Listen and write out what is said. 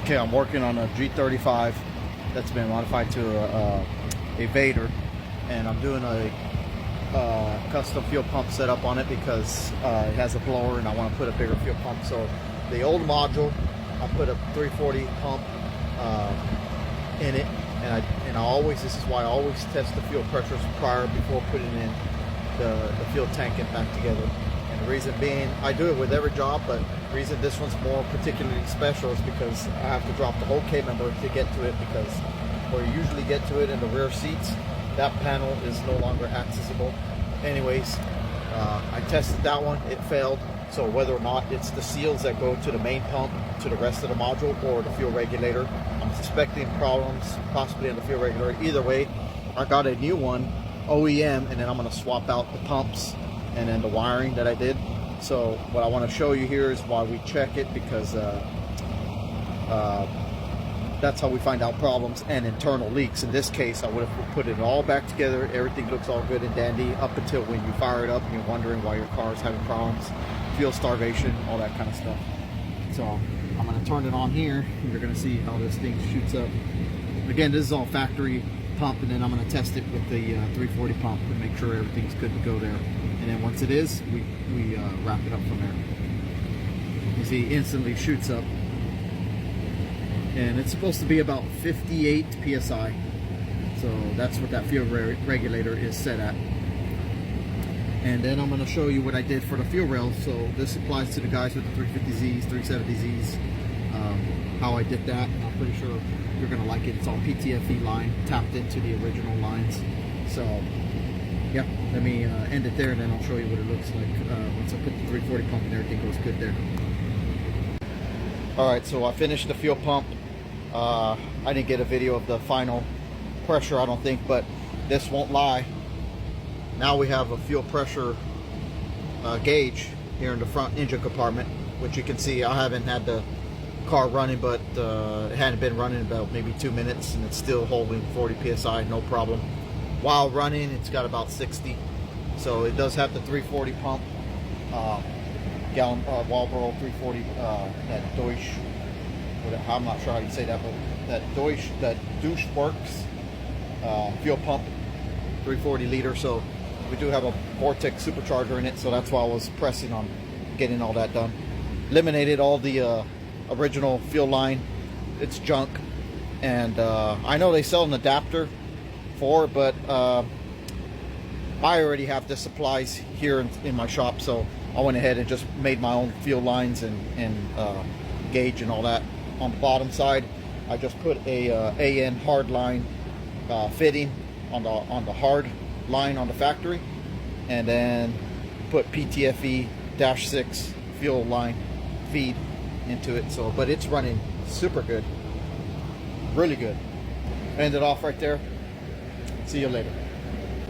Okay, I'm working on a G35 that's been modified to a Vaydor, and I'm doing a custom fuel pump setup on it because it has a blower and I want to put a bigger fuel pump. So the old module, I put a 340 pump in it, and I always, this is why I always test the fuel pressures prior before putting in the fuel tank and back together. And the reason being, I do it with every job, but the reason this one's more particularly special is because I have to drop the whole K-member to get to it, because where you usually get to it in the rear seats, that panel is no longer accessible. Anyways, I tested that one, it failed. So whether or not it's the seals that go to the main pump, to the rest of the module, or the fuel regulator, I'm suspecting problems possibly in the fuel regulator. Either way, I got a new one, OEM, and then I'm going to swap out the pumps and then the wiring that I did. So what I want to show you here is why we check it, because that's how we find out problems and internal leaks. In this case, I would have put it all back together. Everything looks all good and dandy up until when you fire it up and you're wondering why your car is having problems, fuel starvation, all that kind of stuff. So I'm going to turn it on here, and you're going to see how this thing shoots up. Again, this is all factory pump, and then I'm going to test it with the 340 pump and make sure everything's good to go there. And then once it is, we wrap it up from there. You see, instantly shoots up. And it's supposed to be about 58 psi, so that's what that fuel regulator is set at. And then I'm going to show you what I did for the fuel rail. So this applies to the guys with the 350Zs, 370Zs, how I did that. I'm pretty sure you're going to like it. It's all ptfe line tapped into the original lines. So yeah, let me end it there, and then I'll show you what it looks like once I put the 340 pump and everything goes good there. Alright, so I finished the fuel pump. I didn't get a video of the final pressure, I don't think, but this won't lie. Now we have a fuel pressure gauge here in the front engine compartment, which you can see I haven't had the car running, but it hadn't been running about maybe 2 minutes, and it's still holding 40 psi, no problem. While running, it's got about 60. So it does have the 340 pump, gallon Marlboro 340, that Deutsch. I'm not sure how you say that, but that Deutsch works fuel pump, 340 liter. So we do have a Vortech supercharger in it, so that's why I was pressing on getting all that done. Eliminated all the original fuel line. It's junk, and I know they sell an adapter for it, but I already have the supplies here in my shop, so I went ahead and just made my own fuel lines and gauge and all that. On the bottom side, I just put a AN hard line fitting on the hard line on the factory, and then put ptfe -6 fuel line feed into it. So, but it's running super good, really good. End it off right there. See you later.